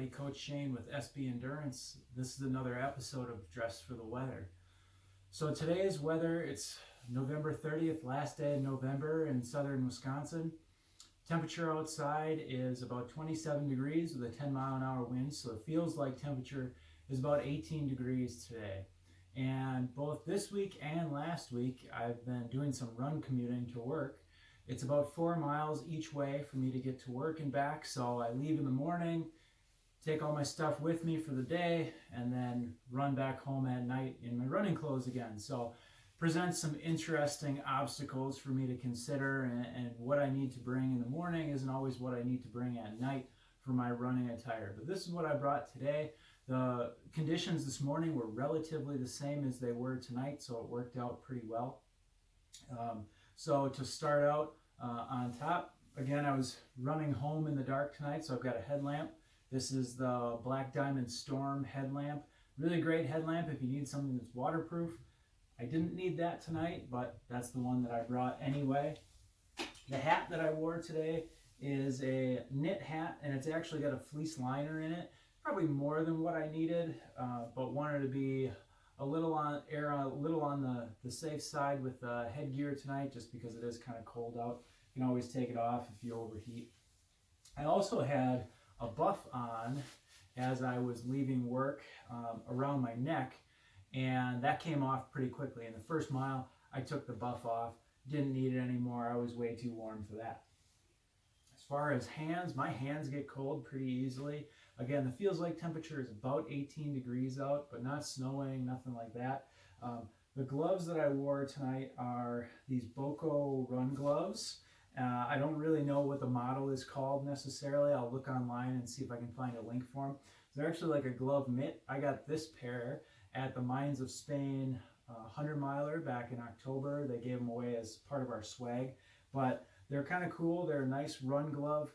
everybody, Coach Shane with SB Endurance. This is another episode of Dress for the Weather. So today's weather, it's November 30th, last day of November in southern Wisconsin. Temperature outside is about 27 degrees with a 10-mile-an-hour wind, so it feels like temperature is about 18 degrees today. And both this week and last week, I've been doing some run commuting to work. It's about 4 miles each way for me to get to work and back, so I leave in the morning, take all my stuff with me for the day, and then run back home at night in my running clothes again. So presents some interesting obstacles for me to consider, and what I need to bring in the morning isn't always what I need to bring at night for my running attire. But this is what I brought today. The conditions this morning were relatively the same as they were tonight, so it worked out pretty well. So to start out on top, again, I was running home in the dark tonight, so I've got a headlamp. This is the Black Diamond Storm headlamp. Really great headlamp if you need something that's waterproof. I didn't need that tonight, but that's the one that I brought anyway. The hat that I wore today is a knit hat, and it's actually got a fleece liner in it. Probably more than what I needed, but wanted to be a little on the safe side with headgear tonight, just because it is kind of cold out. You can always take it off if you overheat. I also had a buff on as I was leaving work around my neck, and that came off pretty quickly. In the first mile, I took the buff off, didn't need it anymore. I was way too warm for that. As far as hands, my hands get cold pretty easily. Again, the feels like temperature is about 18 degrees out, but not snowing, nothing like that. The gloves that I wore tonight are these Boco run gloves. I don't really know what the model is called necessarily. I'll look online and see if I can find a link for them. They're actually like a glove mitt. I got this pair at the Mines of Spain 100-miler back in October. They gave them away as part of our swag, but they're kind of cool. They're a nice run glove.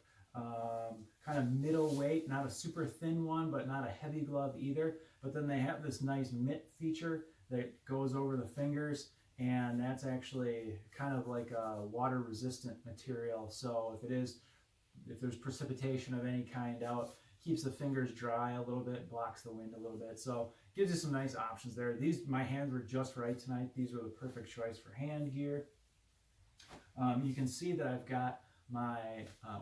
Kind of middle weight, not a super thin one, but not a heavy glove either. But then they have this nice mitt feature that goes over the fingers, and that's actually kind of like a water resistant material. So if there's precipitation of any kind out, keeps the fingers dry a little bit, blocks the wind a little bit. So gives you some nice options there. My hands were just right tonight. These were the perfect choice for hand gear. You can see that I've got my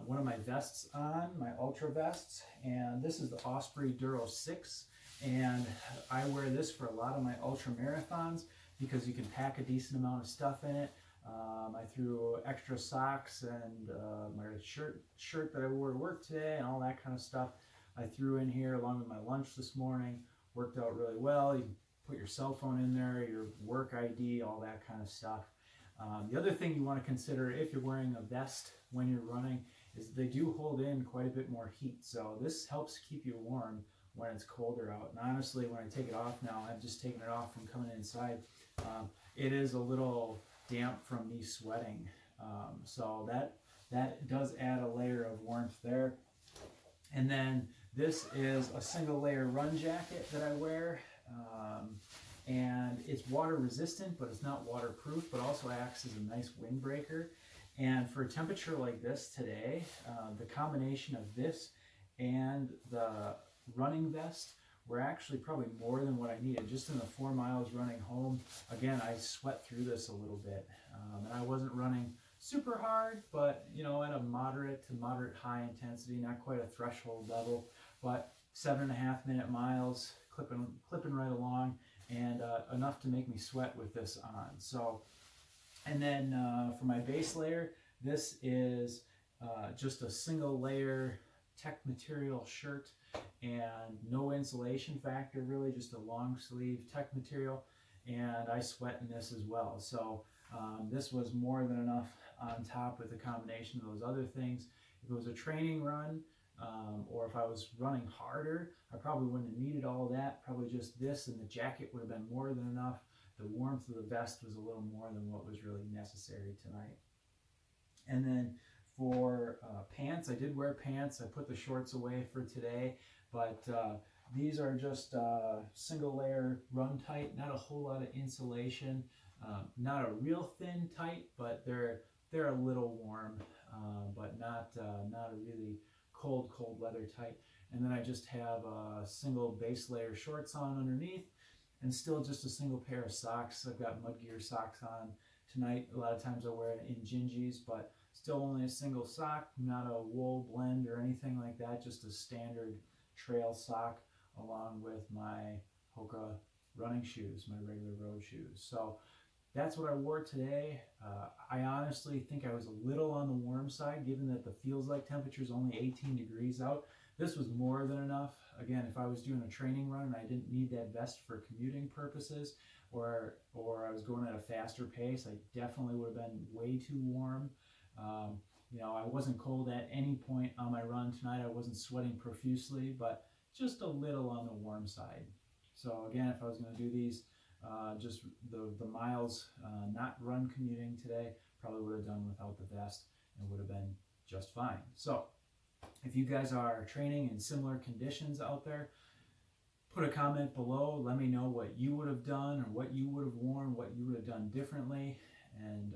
one of my vests on, my ultra vests, and this is the Osprey Duro 6, and I wear this for a lot of my ultra marathons because you can pack a decent amount of stuff in it. I threw extra socks and my shirt that I wore to work today and all that kind of stuff I threw in here along with my lunch this morning. Worked out really well. You can put your cell phone in there, your work ID, all that kind of stuff. The other thing you want to consider if you're wearing a vest when you're running is they do hold in quite a bit more heat. So this helps keep you warm when it's colder out. And honestly, when I take it off now, I've just taken it off from coming inside. It is a little damp from me sweating. So that does add a layer of warmth there. And then this is a single layer run jacket that I wear. And it's water resistant, but it's not waterproof, but also acts as a nice windbreaker. And for a temperature like this today, the combination of this and the running vest were actually probably more than what I needed. Just in the 4 miles running home, again, I sweat through this a little bit. And I wasn't running super hard, but at a moderate to moderate high intensity, not quite a threshold level, but 7.5 minute miles, clipping right along, and enough to make me sweat with this on. So, and then for my base layer, this is just a single layer tech material shirt and no insulation factor, really just a long sleeve tech material, and I sweat in this as well. So this was more than enough on top with the combination of those other things. If it was a training run, or if I was running harder, I probably wouldn't have needed all that. Probably just this and the jacket would have been more than enough. The warmth of the vest was a little more than what was really necessary tonight. And then for pants, I did wear pants. I put the shorts away for today, but these are just single layer run tight, not a whole lot of insulation, not a real thin tight, but they're a little warm, but not a really cold leather tight. and then I just have a single base layer shorts on underneath, and still just a single pair of socks. I've got mud gear socks on tonight. A lot of times I wear it in gingies, but still only a single sock, not a wool blend or anything like that, just a standard trail sock along with my Hoka running shoes, my regular road shoes. So that's what I wore today. I honestly think I was a little on the warm side, given that the feels like temperature is only 18 degrees out. This was more than enough. Again, if I was doing a training run and I didn't need that vest for commuting purposes, or I was going at a faster pace, I definitely would have been way too warm. I wasn't cold at any point on my run tonight. I wasn't sweating profusely, but just a little on the warm side. So again, if I was going to do these, just the miles, not run commuting today, probably would have done without the vest and would have been just fine. So if you guys are training in similar conditions out there, put a comment below. Let me know what you would have done or what you would have worn, what you would have done differently. And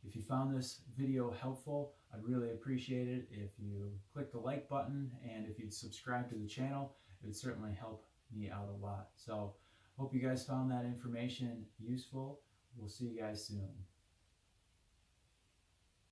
if you found this video helpful, I'd really appreciate it if you click the like button, and if you'd subscribe to the channel, it would certainly help me out a lot. So hope you guys found that information useful. We'll see you guys soon.